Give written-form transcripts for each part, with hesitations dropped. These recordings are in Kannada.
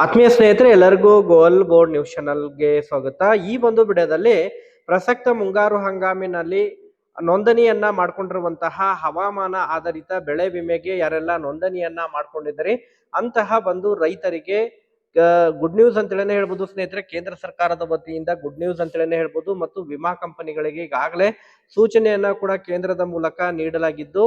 ಆತ್ಮೀಯ ಸ್ನೇಹಿತರೆ, ಎಲ್ಲರಿಗೂ ಗೋಲ್ ಬೋರ್ಡ್ ನ್ಯೂಸ್ ಚಾನಲ್ಗೆ ಸ್ವಾಗತ. ಈ ಒಂದು ವಿಡಿಯೋದಲ್ಲಿ ಪ್ರಸಕ್ತ ಮುಂಗಾರು ಹಂಗಾಮಿನಲ್ಲಿ ನೋಂದಣಿಯನ್ನ ಮಾಡ್ಕೊಂಡಿರುವಂತಹ ಹವಾಮಾನ ಆಧಾರಿತ ಬೆಳೆ ವಿಮೆಗೆ ಯಾರೆಲ್ಲ ನೋಂದಣಿಯನ್ನ ಮಾಡ್ಕೊಂಡಿದ್ದಾರೆ ಅಂತಹ ಒಂದು ರೈತರಿಗೆ ಗುಡ್ ನ್ಯೂಸ್ ಅಂತೇಳಿ ಹೇಳ್ಬೋದು ಸ್ನೇಹಿತರೆ. ಕೇಂದ್ರ ಸರ್ಕಾರದ ವತಿಯಿಂದ ಗುಡ್ ನ್ಯೂಸ್ ಅಂತೇಳಿ ಹೇಳ್ಬೋದು. ಮತ್ತು ವಿಮಾ ಕಂಪನಿಗಳಿಗೆ ಈಗಾಗಲೇ ಸೂಚನೆಯನ್ನ ಕೂಡ ಕೇಂದ್ರದ ಮೂಲಕ ನೀಡಲಾಗಿದ್ದು,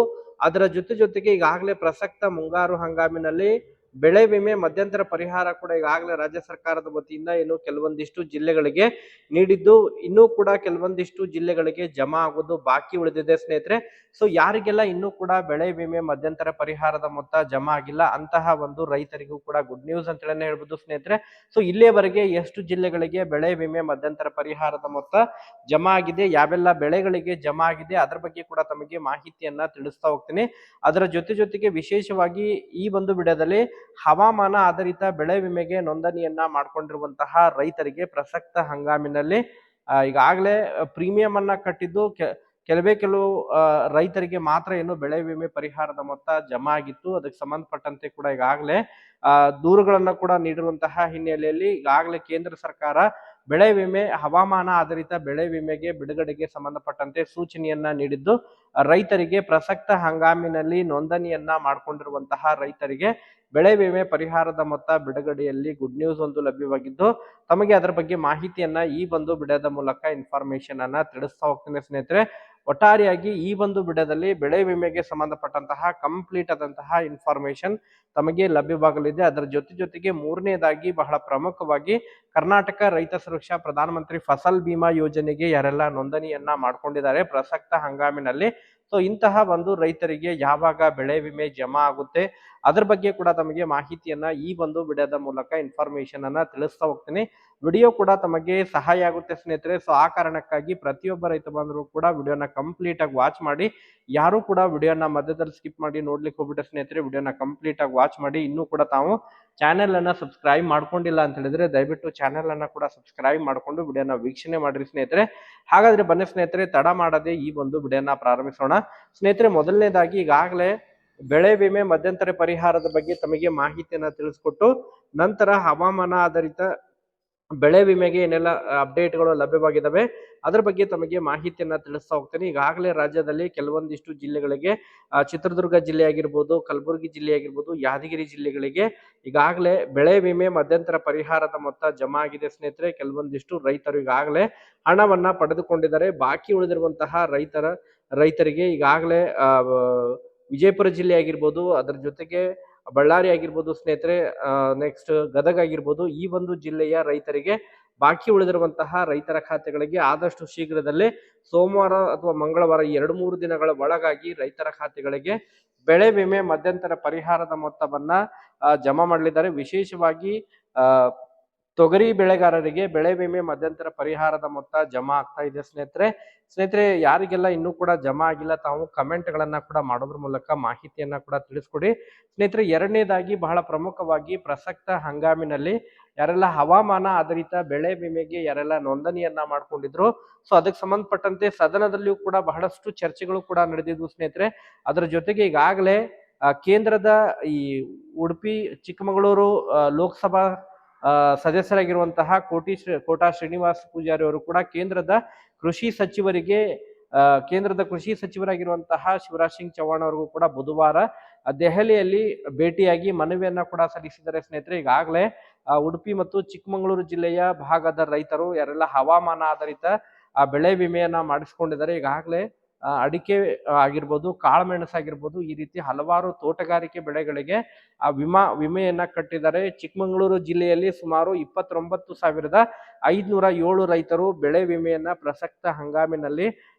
ಅದರ ಜೊತೆಗೆ ಈಗಾಗಲೇ ಪ್ರಸಕ್ತ ಮುಂಗಾರು ಹಂಗಾಮಿನಲ್ಲಿ ಬೆಳೆ ವಿಮೆ ಮಧ್ಯಂತರ ಪರಿಹಾರ ಕೂಡ ಈಗಾಗಲೇ ರಾಜ್ಯ ಸರ್ಕಾರದ ವತಿಯಿಂದ ಏನು ಕೆಲವೊಂದಿಷ್ಟು ಜಿಲ್ಲೆಗಳಿಗೆ ನೀಡಿದ್ದು, ಇನ್ನೂ ಕೂಡ ಕೆಲವೊಂದಿಷ್ಟು ಜಿಲ್ಲೆಗಳಿಗೆ ಜಮಾ ಆಗೋದು ಬಾಕಿ ಉಳಿದಿದೆ ಸ್ನೇಹಿತರೆ. ಸೊ ಯಾರಿಗೆಲ್ಲ ಇನ್ನೂ ಕೂಡ ಬೆಳೆ ವಿಮೆ ಮಧ್ಯಂತರ ಪರಿಹಾರದ ಮೊತ್ತ ಜಮಾ ಆಗಿಲ್ಲ ಅಂತಹ ಒಂದು ರೈತರಿಗೂ ಕೂಡ ಗುಡ್ ನ್ಯೂಸ್ ಅಂತೇಳಿ ಹೇಳ್ಬೋದು ಸ್ನೇಹಿತರೆ. ಸೊ ಇಲ್ಲಿಯವರೆಗೆ ಎಷ್ಟು ಜಿಲ್ಲೆಗಳಿಗೆ ಬೆಳೆ ವಿಮೆ ಮಧ್ಯಂತರ ಪರಿಹಾರದ ಮೊತ್ತ ಜಮಾ ಆಗಿದೆ, ಯಾವೆಲ್ಲ ಬೆಳೆಗಳಿಗೆ ಜಮಾ ಆಗಿದೆ, ಅದರ ಬಗ್ಗೆ ಕೂಡ ತಮಗೆ ಮಾಹಿತಿಯನ್ನ ತಿಳಿಸ್ತಾ ಹೋಗ್ತೀನಿ. ಅದರ ಜೊತೆಗೆ ವಿಶೇಷವಾಗಿ ಈ ಒಂದು ವಿಡಿಯೋದಲ್ಲಿ ಹವಾಮಾನ ಆಧಾರಿತ ಬೆಳೆ ವಿಮೆಗೆ ನೋಂದಣಿಯನ್ನ ಮಾಡ್ಕೊಂಡಿರುವಂತಹ ರೈತರಿಗೆ ಪ್ರಸಕ್ತ ಹಂಗಾಮಿನಲ್ಲಿ ಈಗಾಗಲೇ ಪ್ರೀಮಿಯಂ ಅನ್ನ ಕಟ್ಟಿದ್ದು ಕೆಲವು ರೈತರಿಗೆ ಮಾತ್ರ ಏನು ಬೆಳೆ ವಿಮೆ ಪರಿಹಾರದ ಮೊತ್ತ ಜಮಾ ಆಗಿತ್ತು. ಅದಕ್ಕೆ ಸಂಬಂಧಪಟ್ಟಂತೆ ಕೂಡ ಈಗಾಗಲೇ ದೂರುಗಳನ್ನ ಕೂಡ ನೀಡಿರುವಂತಹ ಹಿನ್ನೆಲೆಯಲ್ಲಿ ಈಗಾಗಲೇ ಕೇಂದ್ರ ಸರ್ಕಾರ ಬೆಳೆ ವಿಮೆ ಹವಾಮಾನ ಆಧಾರಿತ ಬೆಳೆ ವಿಮೆಗೆ ಬಿಡುಗಡೆಗೆ ಸಂಬಂಧಪಟ್ಟಂತೆ ಸೂಚನೆಯನ್ನ ನೀಡಿದ್ದು, ರೈತರಿಗೆ ಪ್ರಸಕ್ತ ಹಂಗಾಮಿನಲ್ಲಿ ನೋಂದಣಿಯನ್ನ ಮಾಡ್ಕೊಂಡಿರುವಂತಹ ರೈತರಿಗೆ ಬೆಳೆ ವಿಮೆ ಪರಿಹಾರದ ಮೊತ್ತ ಬಿಡುಗಡೆಯಲ್ಲಿ ಗುಡ್ ನ್ಯೂಸ್ ಒಂದು ಲಭ್ಯವಾಗಿದ್ದು, ತಮಗೆ ಅದರ ಬಗ್ಗೆ ಮಾಹಿತಿಯನ್ನ ಈ ಒಂದು ವಿಡಿಯೋದ ಮೂಲಕ ಇನ್ಫಾರ್ಮೇಶನ್ ಅನ್ನ ತಿಳಿಸ್ತಾ ಹೋಗ್ತೀನಿ ಸ್ನೇಹಿತರೆ. ಒಟ್ಟಾರೆಯಾಗಿ ಈ ಒಂದು ವಿಡಿಯೋದಲ್ಲಿ ಬೆಳೆ ವಿಮೆಗೆ ಸಂಬಂಧಪಟ್ಟಂತಹ ಕಂಪ್ಲೀಟ್ ಆದಂತಹ ಇನ್ಫಾರ್ಮೇಶನ್ ತಮಗೆ ಲಭ್ಯವಾಗಲಿದೆ. ಅದರ ಜೊತೆಗೆ ಮೂರನೇದಾಗಿ ಬಹಳ ಪ್ರಮುಖವಾಗಿ ಕರ್ನಾಟಕ ರೈತ ಸುರಕ್ಷಾ ಪ್ರಧಾನಮಂತ್ರಿ ಫಸಲ್ ಬಿಮಾ ಯೋಜನೆಗೆ ಯಾರೆಲ್ಲ ನೋಂದಣಿಯನ್ನ ಮಾಡ್ಕೊಂಡಿದ್ದಾರೆ ಪ್ರಸಕ್ತ ಹಂಗಾಮಿನಲ್ಲಿ, ಸೊ ಇಂತಹ ಒಂದು ರೈತರಿಗೆ ಯಾವಾಗ ಬೆಳೆ ವಿಮೆ ಜಮಾ ಆಗುತ್ತೆ ಅದ್ರ ಬಗ್ಗೆ ಕೂಡ ತಮಗೆ ಮಾಹಿತಿಯನ್ನ ಈ ಒಂದು ವಿಡಿಯೋದ ಮೂಲಕ ಇನ್ಫಾರ್ಮೇಶನ್ ಅನ್ನ ತಿಳಿಸ್ತಾ ಹೋಗ್ತೀನಿ. ವಿಡಿಯೋ ಕೂಡ ತಮಗೆ ಸಹಾಯ ಆಗುತ್ತೆ ಸ್ನೇಹಿತರೆ. ಸೊ ಆ ಕಾರಣಕ್ಕಾಗಿ ಪ್ರತಿಯೊಬ್ಬ ರೈತ ಬಂದರೂ ಕೂಡ ವಿಡಿಯೋನ ಕಂಪ್ಲೀಟ್ ಆಗಿ ವಾಚ್ ಮಾಡಿ. ಯಾರು ಕೂಡ ವಿಡಿಯೋನ ಮಧ್ಯದಲ್ಲಿ ಸ್ಕಿಪ್ ಮಾಡಿ ನೋಡ್ಲಿಕ್ಕೆ ಹೋಗ್ಬಿಟ್ರೆ ಸ್ನೇಹಿತರೆ, ವಿಡಿಯೋನ ಕಂಪ್ಲೀಟ್ ಆಗಿ ವಾಚ್ ಮಾಡಿ. ಇನ್ನೂ ಕೂಡ ತಾವು ಚಾನೆಲ್ ಅನ್ನ ಸಬ್ಸ್ಕ್ರೈಬ್ ಮಾಡ್ಕೊಂಡಿಲ್ಲ ಅಂತ ಹೇಳಿದ್ರೆ ದಯವಿಟ್ಟು ಚಾನೆಲ್ ಅನ್ನ ಕೂಡ ಸಬ್ಸ್ಕ್ರೈಬ್ ಮಾಡ್ಕೊಂಡು ವಿಡಿಯೋನ ವೀಕ್ಷಣೆ ಮಾಡ್ರಿ ಸ್ನೇಹಿತರೆ. ಹಾಗಾದ್ರೆ ಬನ್ನಿ ಸ್ನೇಹಿತರೆ, ತಡ ಮಾಡದೆ ಈ ಒಂದು ವಿಡಿಯೋನ ಪ್ರಾರಂಭಿಸೋಣ ಸ್ನೇಹಿತರೆ. ಮೊದಲನೇದಾಗಿ ಈಗಾಗಲೇ ಬೆಳೆ ವಿಮೆ ಮಧ್ಯಂತರ ಪರಿಹಾರದ ಬಗ್ಗೆ ತಮಗೆ ಮಾಹಿತಿಯನ್ನ ತಿಳಿಸ್ಕೊಟ್ಟು ನಂತರ ಹವಾಮಾನ ಆಧಾರಿತ ಬೆಳೆ ವಿಮೆಗೆ ಏನೆಲ್ಲ ಅಪ್ಡೇಟ್ಗಳು ಲಭ್ಯವಾಗಿದ್ದಾವೆ ಅದ್ರ ಬಗ್ಗೆ ತಮಗೆ ಮಾಹಿತಿಯನ್ನ ತಿಳಿಸ್ತಾ ಹೋಗ್ತೇನೆ. ಈಗಾಗಲೇ ರಾಜ್ಯದಲ್ಲಿ ಕೆಲವೊಂದಿಷ್ಟು ಜಿಲ್ಲೆಗಳಿಗೆ ಚಿತ್ರದುರ್ಗ ಜಿಲ್ಲೆ ಆಗಿರ್ಬೋದು, ಕಲಬುರಗಿ ಜಿಲ್ಲೆ ಆಗಿರ್ಬೋದು, ಯಾದಗಿರಿ ಜಿಲ್ಲೆಗಳಿಗೆ ಈಗಾಗಲೇ ಬೆಳೆ ವಿಮೆ ಮಧ್ಯಂತರ ಪರಿಹಾರದ ಮೊತ್ತ ಜಮಾ ಆಗಿದೆ ಸ್ನೇಹಿತರೆ. ಕೆಲವೊಂದಿಷ್ಟು ರೈತರು ಈಗಾಗಲೇ ಹಣವನ್ನ ಪಡೆದುಕೊಂಡಿದ್ದಾರೆ. ಬಾಕಿ ಉಳಿದಿರುವಂತಹ ರೈತರಿಗೆ ಈಗಾಗಲೇ ವಿಜಯಪುರ ಜಿಲ್ಲೆ ಆಗಿರ್ಬೋದು, ಅದರ ಜೊತೆಗೆ ಬಳ್ಳಾರಿ ಆಗಿರ್ಬೋದು ಸ್ನೇಹಿತರೆ, ನೆಕ್ಸ್ಟ್ ಗದಗ ಆಗಿರ್ಬೋದು, ಈ ಒಂದು ಜಿಲ್ಲೆಯ ರೈತರಿಗೆ ಬಾಕಿ ಉಳಿದಿರುವಂತಹ ರೈತರ ಖಾತೆಗಳಿಗೆ ಆದಷ್ಟು ಶೀಘ್ರದಲ್ಲೇ ಸೋಮವಾರ ಅಥವಾ ಮಂಗಳವಾರ 2-3 ದಿನಗಳ ಒಳಗಾಗಿ ರೈತರ ಖಾತೆಗಳಿಗೆ ಬೆಳೆ ವಿಮೆ ಮಧ್ಯಂತರ ಪರಿಹಾರದ ಮೊತ್ತವನ್ನ ಜಮಾ ಮಾಡಲಿದ್ದಾರೆ. ವಿಶೇಷವಾಗಿ ತೊಗರಿ ಬೆಳೆಗಾರರಿಗೆ ಬೆಳೆ ವಿಮೆ ಮಧ್ಯಂತರ ಪರಿಹಾರದ ಮೊತ್ತ ಜಮಾ ಆಗ್ತಾ ಇದೆ ಸ್ನೇಹಿತರೆ. ಯಾರಿಗೆಲ್ಲ ಇನ್ನೂ ಕೂಡ ಜಮಾ ಆಗಿಲ್ಲ ತಾವು ಕಮೆಂಟ್ ಗಳನ್ನ ಕೂಡ ಮಾಡೋದ್ರ ಮೂಲಕ ಮಾಹಿತಿಯನ್ನ ಕೂಡ ತಿಳಿಸ್ಕೊಡಿ ಸ್ನೇಹಿತರೆ. ಎರಡನೇದಾಗಿ ಬಹಳ ಪ್ರಮುಖವಾಗಿ ಪ್ರಸಕ್ತ ಹಂಗಾಮಿನಲ್ಲಿ ಯಾರೆಲ್ಲ ಹವಾಮಾನ ಆಧಾರಿತ ಬೆಳೆ ವಿಮೆಗೆ ಯಾರೆಲ್ಲ ನೋಂದಣಿಯನ್ನ ಮಾಡ್ಕೊಂಡಿದ್ರು, ಸೊ ಅದಕ್ಕೆ ಸಂಬಂಧಪಟ್ಟಂತೆ ಸದನದಲ್ಲಿಯೂ ಕೂಡ ಬಹಳಷ್ಟು ಚರ್ಚೆಗಳು ಕೂಡ ನಡೆದಿದ್ವು ಸ್ನೇಹಿತರೆ. ಅದರ ಜೊತೆಗೆ ಈಗಾಗಲೇ ಕೇಂದ್ರದ ಈ ಉಡುಪಿ ಚಿಕ್ಕಮಗಳೂರು ಲೋಕಸಭಾ ಸದಸ್ಯರಾಗಿರುವಂತಹ ಕೋಟಾ ಶ್ರೀನಿವಾಸ್ ಪೂಜಾರಿ ಅವರು ಕೂಡ ಕೇಂದ್ರದ ಕೃಷಿ ಸಚಿವರಾಗಿರುವಂತಹ ಶಿವರಾಜ್ ಸಿಂಗ್ ಚೌಹಾಣ್ ಅವರಿಗೂ ಕೂಡ ಬುಧವಾರ ದೆಹಲಿಯಲ್ಲಿ ಭೇಟಿಯಾಗಿ ಮನವಿಯನ್ನ ಕೂಡ ಸಲ್ಲಿಸಿದ್ದಾರೆ ಸ್ನೇಹಿತರೆ. ಈಗಾಗಲೇ ಉಡುಪಿ ಮತ್ತು ಚಿಕ್ಕಮಗಳೂರು ಜಿಲ್ಲೆಯ ಭಾಗದ ರೈತರು ಯಾರೆಲ್ಲ ಹವಾಮಾನ ಆಧಾರಿತ ಬೆಳೆ ವಿಮೆಯನ್ನ ಮಾಡಿಸ್ಕೊಂಡಿದ್ದಾರೆ, ಈಗಾಗಲೇ ಅಡಿಕೆ ಆಗಿರ್ಬೋದು, ಕಾಳುಮೆಣಸು ಆಗಿರ್ಬೋದು, ಈ ರೀತಿ ಹಲವಾರು ತೋಟಗಾರಿಕೆ ಬೆಳೆಗಳಿಗೆ ವಿಮೆಯನ್ನ ಕಟ್ಟಿದ್ದಾರೆ. ಚಿಕ್ಕಮಗಳೂರು ಜಿಲ್ಲೆಯಲ್ಲಿ ಸುಮಾರು 29,507 ರೈತರು ಬೆಳೆ ವಿಮೆಯನ್ನ ಪ್ರಸಕ್ತ ಹಂಗಾಮಿನಲ್ಲಿ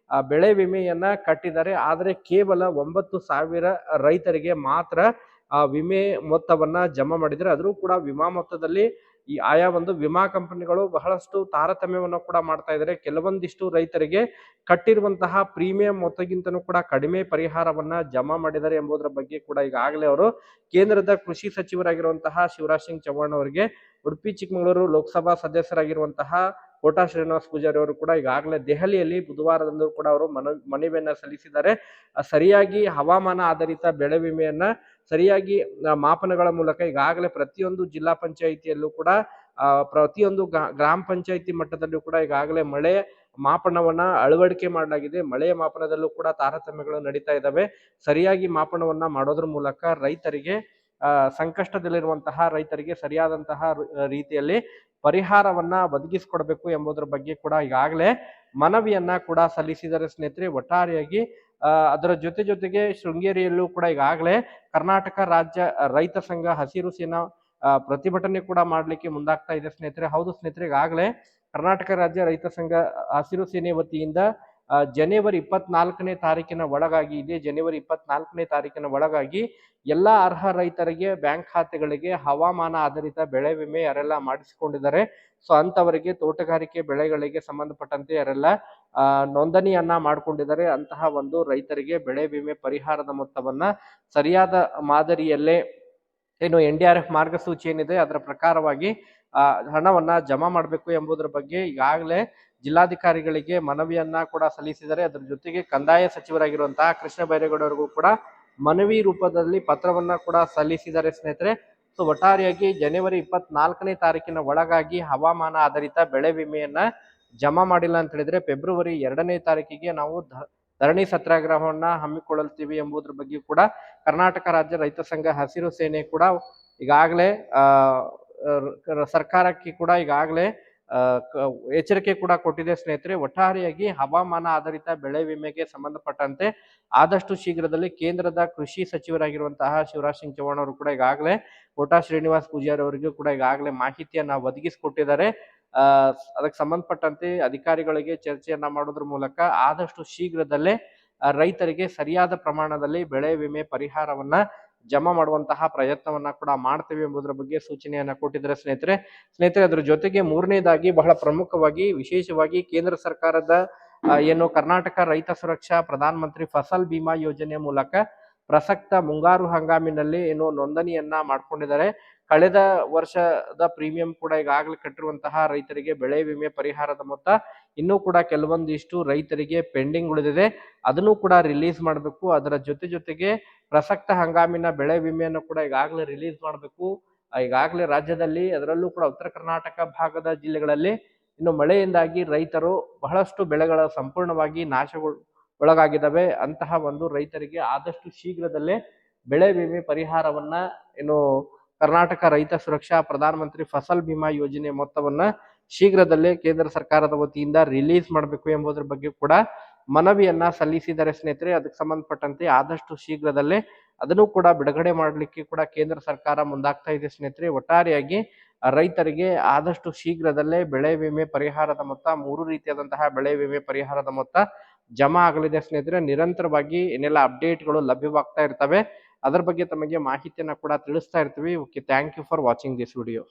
ಬೆಳೆ ವಿಮೆಯನ್ನ ಕಟ್ಟಿದ್ದಾರೆ. ಆದರೆ ಕೇವಲ 9,000 ರೈತರಿಗೆ ಮಾತ್ರ ವಿಮೆ ಮೊತ್ತವನ್ನ ಜಮಾ ಮಾಡಿದ್ದಾರೆ. ಆದ್ರೂ ಕೂಡ ವಿಮಾ ಮೊತ್ತದಲ್ಲಿ ಈ ಆಯಾ ಒಂದು ವಿಮಾ ಕಂಪನಿಗಳು ಬಹಳಷ್ಟು ತಾರತಮ್ಯವನ್ನು ಕೂಡ ಮಾಡ್ತಾ ಇದ್ದಾರೆ. ಕೆಲವೊಂದಿಷ್ಟು ರೈತರಿಗೆ ಕಟ್ಟಿರುವಂತಹ ಪ್ರೀಮಿಯಂ ಮೊತ್ತಗಿಂತನೂ ಕೂಡ ಕಡಿಮೆ ಪರಿಹಾರವನ್ನ ಜಮಾ ಮಾಡಿದ್ದಾರೆ ಎಂಬುದರ ಬಗ್ಗೆ ಕೂಡ ಈಗಾಗಲೇ ಅವರು ಕೇಂದ್ರದ ಕೃಷಿ ಸಚಿವರಾಗಿರುವಂತಹ ಶಿವರಾಜ್ ಸಿಂಗ್ ಚೌಹಾಣ್ ಅವರಿಗೆ ಉಡುಪಿ ಚಿಕ್ಕಮಗಳೂರು ಲೋಕಸಭಾ ಸದಸ್ಯರಾಗಿರುವಂತಹ ಕೋಟಾ ಶ್ರೀನಿವಾಸ್ ಪೂಜಾರಿ ಅವರು ಕೂಡ ಈಗಾಗಲೇ ದೆಹಲಿಯಲ್ಲಿ ಬುಧವಾರದಂದು ಕೂಡ ಅವರು ಮನವಿಯನ್ನ ಸಲ್ಲಿಸಿದ್ದಾರೆ. ಸರಿಯಾಗಿ ಹವಾಮಾನ ಆಧಾರಿತ ಬೆಳೆ ವಿಮೆಯನ್ನ ಸರಿಯಾಗಿ ಮಾಪನಗಳ ಮೂಲಕ ಈಗಾಗಲೇ ಪ್ರತಿಯೊಂದು ಜಿಲ್ಲಾ ಪಂಚಾಯಿತಿಯಲ್ಲೂ ಕೂಡ ಪ್ರತಿಯೊಂದು ಗ್ರಾಮ ಪಂಚಾಯಿತಿ ಮಟ್ಟದಲ್ಲೂ ಕೂಡ ಈಗಾಗಲೇ ಮಳೆ ಮಾಪನವನ್ನ ಅಳವಡಿಕೆ ಮಾಡಲಾಗಿದೆ. ಮಳೆಯ ಮಾಪನದಲ್ಲೂ ಕೂಡ ತಾರತಮ್ಯಗಳು ನಡೀತಾ ಇದ್ದಾವೆ. ಸರಿಯಾಗಿ ಮಾಪನವನ್ನ ಮಾಡೋದ್ರ ಮೂಲಕ ರೈತರಿಗೆ ಸಂಕಷ್ಟದಲ್ಲಿರುವಂತಹ ರೈತರಿಗೆ ಸರಿಯಾದಂತಹ ರೀತಿಯಲ್ಲಿ ಪರಿಹಾರವನ್ನ ಒದಗಿಸಿಕೊಡ್ಬೇಕು ಎಂಬುದರ ಬಗ್ಗೆ ಕೂಡ ಈಗಾಗಲೇ ಮನವಿಯನ್ನ ಕೂಡ ಸಲ್ಲಿಸಿದರೆ ಸ್ನೇಹಿತರೆ. ಒಟ್ಟಾರೆಯಾಗಿ ಅದರ ಜೊತೆಗೆ ಶೃಂಗೇರಿಯಲ್ಲೂ ಕೂಡ ಈಗಾಗಲೇ ಕರ್ನಾಟಕ ರಾಜ್ಯ ರೈತ ಸಂಘ ಹಸಿರು ಸೇನಾ ಪ್ರತಿಭಟನೆ ಕೂಡ ಮಾಡ್ಲಿಕ್ಕೆ ಮುಂದಾಗ್ತಾ ಇದೆ ಸ್ನೇಹಿತರೆ. ಹೌದು ಸ್ನೇಹಿತರೆ, ಈಗಾಗಲೇ ಕರ್ನಾಟಕ ರಾಜ್ಯ ರೈತ ಸಂಘ ಹಸಿರು ಸೇನೆ ವತಿಯಿಂದ ಜನವರಿ 24ನೇ ತಾರೀಕಿನ ಒಳಗಾಗಿ ಇದೇ ಜನವರಿ 24ನೇ ತಾರೀಕಿನ ಒಳಗಾಗಿ ಎಲ್ಲಾ ಅರ್ಹ ರೈತರಿಗೆ ಬ್ಯಾಂಕ್ ಖಾತೆಗಳಿಗೆ ಹವಾಮಾನ ಆಧಾರಿತ ಬೆಳೆ ವಿಮೆ ಯಾರೆಲ್ಲ ಮಾಡಿಸಿಕೊಂಡಿದ್ದಾರೆ, ಸೊ ಅಂತವರಿಗೆ ತೋಟಗಾರಿಕೆ ಬೆಳೆಗಳಿಗೆ ಸಂಬಂಧಪಟ್ಟಂತೆ ಯಾರೆಲ್ಲ ನೋಂದಣಿಯನ್ನ ಮಾಡ್ಕೊಂಡಿದ್ದಾರೆ ಅಂತಹ ಒಂದು ರೈತರಿಗೆ ಬೆಳೆ ವಿಮೆ ಪರಿಹಾರದ ಮೊತ್ತವನ್ನ ಸರಿಯಾದ ಮಾದರಿಯಲ್ಲೇ ಏನು NDRF ಮಾರ್ಗಸೂಚಿ ಏನಿದೆ ಅದರ ಪ್ರಕಾರವಾಗಿ ಹಣವನ್ನ ಜಮಾ ಮಾಡಬೇಕು ಎಂಬುದರ ಬಗ್ಗೆ ಈಗಾಗಲೇ ಜಿಲ್ಲಾಧಿಕಾರಿಗಳಿಗೆ ಮನವಿಯನ್ನ ಕೂಡ ಸಲ್ಲಿಸಿದರೆ. ಅದರ ಜೊತೆಗೆ ಕಂದಾಯ ಸಚಿವರಾಗಿರುವಂತಹ ಕೃಷ್ಣ ಬೈರೇಗೌಡರಿಗೂ ಕೂಡ ಮನವಿ ರೂಪದಲ್ಲಿ ಪತ್ರವನ್ನ ಕೂಡ ಸಲ್ಲಿಸಿದ್ದಾರೆ ಸ್ನೇಹಿತರೆ. ಸೊ ಒಟ್ಟಾರೆಯಾಗಿ ಜನವರಿ 24ನೇ ತಾರೀಕಿನ ಒಳಗಾಗಿ ಹವಾಮಾನ ಆಧಾರಿತ ಬೆಳೆ ವಿಮೆಯನ್ನ ಜಮಾ ಮಾಡಿಲ್ಲ ಅಂತ ಹೇಳಿದ್ರೆ ಫೆಬ್ರವರಿ 2ನೇ ತಾರೀಕಿಗೆ ನಾವು ಧರಣಿ ಸತ್ಯಾಗ್ರಹವನ್ನ ಹಮ್ಮಿಕೊಳ್ಳುತ್ತೀವಿ ಎಂಬುದರ ಬಗ್ಗೆ ಕೂಡ ಕರ್ನಾಟಕ ರಾಜ್ಯ ರೈತ ಸಂಘ ಹಸಿರು ಸೇನೆ ಕೂಡ ಈಗಾಗಲೇ ಸರ್ಕಾರಕ್ಕೆ ಕೂಡ ಈಗಾಗಲೇ ಎಚ್ಚರಿಕೆ ಕೂಡ ಕೊಟ್ಟಿದೆ ಸ್ನೇಹಿತರೆ. ಒಟ್ಟಾರೆಯಾಗಿ ಹವಾಮಾನ ಆಧಾರಿತ ಬೆಳೆ ವಿಮೆಗೆ ಸಂಬಂಧಪಟ್ಟಂತೆ ಆದಷ್ಟು ಶೀಘ್ರದಲ್ಲಿ ಕೇಂದ್ರದ ಕೃಷಿ ಸಚಿವರಾಗಿರುವಂತಹ ಶಿವರಾಜ್ ಸಿಂಗ್ ಚೌಹಾಣ್ ಅವರು ಕೂಡ ಈಗಾಗಲೇ ಕೋಟಾ ಶ್ರೀನಿವಾಸ್ ಪೂಜಾರಿ ಅವರಿಗೂ ಕೂಡ ಈಗಾಗಲೇ ಮಾಹಿತಿಯನ್ನ ಒದಗಿಸಿಕೊಟ್ಟಿದ್ದಾರೆ. ಅದಕ್ಕೆ ಸಂಬಂಧಪಟ್ಟಂತೆ ಅಧಿಕಾರಿಗಳಿಗೆ ಚರ್ಚೆಯನ್ನ ಮಾಡೋದ್ರ ಮೂಲಕ ಆದಷ್ಟು ಶೀಘ್ರದಲ್ಲೇ ರೈತರಿಗೆ ಸರಿಯಾದ ಪ್ರಮಾಣದಲ್ಲಿ ಬೆಳೆ ವಿಮೆ ಪರಿಹಾರವನ್ನ ಜಮಾ ಮಾಡುವಂತಹ ಪ್ರಯತ್ನವನ್ನ ಕೂಡ ಮಾಡ್ತೇವೆ ಎಂಬುದರ ಬಗ್ಗೆ ಸೂಚನೆಯನ್ನ ಕೊಟ್ಟಿದ್ದಾರೆ ಸ್ನೇಹಿತರೆ. ಅದ್ರ ಜೊತೆಗೆ ಮೂರನೇದಾಗಿ ಬಹಳ ಪ್ರಮುಖವಾಗಿ ವಿಶೇಷವಾಗಿ ಕೇಂದ್ರ ಸರ್ಕಾರದ ಏನು ಕರ್ನಾಟಕ ರೈತ ಸುರಕ್ಷಾ ಪ್ರಧಾನ ಮಂತ್ರಿ ಫಸಲ್ ಬಿಮಾ ಯೋಜನೆ ಮೂಲಕ ಪ್ರಸಕ್ತ ಮುಂಗಾರು ಹಂಗಾಮಿನಲ್ಲಿ ಏನು ನೋಂದಣಿಯನ್ನ ಮಾಡ್ಕೊಂಡಿದ್ದಾರೆ. ಕಳೆದ ವರ್ಷದ ಪ್ರೀಮಿಯಂ ಕೂಡ ಈಗಾಗಲೇ ಕಟ್ಟಿರುವಂತಹ ರೈತರಿಗೆ ಬೆಳೆ ವಿಮೆ ಪರಿಹಾರದ ಮೊತ್ತ ಇನ್ನೂ ಕೂಡ ಕೆಲವೊಂದಿಷ್ಟು ರೈತರಿಗೆ ಪೆಂಡಿಂಗ್ ಉಳಿದಿದೆ, ಅದನ್ನು ಕೂಡ ರಿಲೀಸ್ ಮಾಡಬೇಕು. ಅದರ ಜೊತೆಗೆ ಪ್ರಸಕ್ತ ಹಂಗಾಮಿನ ಬೆಳೆ ವಿಮೆಯನ್ನು ಕೂಡ ಈಗಾಗಲೇ ರಿಲೀಸ್ ಮಾಡಬೇಕು. ಈಗಾಗಲೇ ರಾಜ್ಯದಲ್ಲಿ ಅದರಲ್ಲೂ ಕೂಡ ಉತ್ತರ ಕರ್ನಾಟಕ ಭಾಗದ ಜಿಲ್ಲೆಗಳಲ್ಲಿ ಇನ್ನು ಮಳೆಯಿಂದಾಗಿ ರೈತರು ಬಹಳಷ್ಟು ಬೆಳೆಗಳ ಸಂಪೂರ್ಣವಾಗಿ ಒಳಗಾಗಿದ್ದಾವೆ. ಅಂತಹ ಒಂದು ರೈತರಿಗೆ ಆದಷ್ಟು ಶೀಘ್ರದಲ್ಲೇ ಬೆಳೆ ವಿಮೆ ಪರಿಹಾರವನ್ನ ಏನು ಕರ್ನಾಟಕ ರೈತ ಸುರಕ್ಷಾ ಪ್ರಧಾನ ಮಂತ್ರಿ ಫಸಲ್ ಬಿಮಾ ಯೋಜನೆ ಮೊತ್ತವನ್ನ ಶೀಘ್ರದಲ್ಲೇ ಕೇಂದ್ರ ಸರ್ಕಾರದ ವತಿಯಿಂದ ರಿಲೀಸ್ ಮಾಡಬೇಕು ಎಂಬುದರ ಬಗ್ಗೆ ಕೂಡ ಮನವಿಯನ್ನ ಸಲ್ಲಿಸಿದ್ದಾರೆ ಸ್ನೇಹಿತರೆ. ಅದಕ್ಕೆ ಸಂಬಂಧಪಟ್ಟಂತೆ ಆದಷ್ಟು ಶೀಘ್ರದಲ್ಲೇ ಅದನ್ನು ಕೂಡ ಬಿಡುಗಡೆ ಮಾಡಲಿಕ್ಕೆ ಕೂಡ ಕೇಂದ್ರ ಸರ್ಕಾರ ಮುಂದಾಗ್ತಾ ಇದೆ ಸ್ನೇಹಿತರೆ. ಒಟ್ಟಾರೆಯಾಗಿ ರೈತರಿಗೆ ಆದಷ್ಟು ಶೀಘ್ರದಲ್ಲೇ ಬೆಳೆ ವಿಮೆ ಪರಿಹಾರದ ಮೊತ್ತ 3 ರೀತಿಯಾದಂತಹ ಬೆಳೆ ವಿಮೆ ಪರಿಹಾರದ ಮೊತ್ತ ಜಮಾ ಆಗಲಿದೆ ಸ್ನೇಹಿತರೆ. ನಿರಂತರವಾಗಿ ಏನೆಲ್ಲ ಅಪ್ಡೇಟ್ಗಳು ಲಭ್ಯವಾಗ್ತಾ ಇರ್ತವೆ ಅದರ ಬಗ್ಗೆ ತಮಗೆ ಮಾಹಿತಿಯನ್ನ ಕೂಡ ತಿಳಿಸ್ತಾ ಇರ್ತೀವಿ. Okay, thank you for watching this video.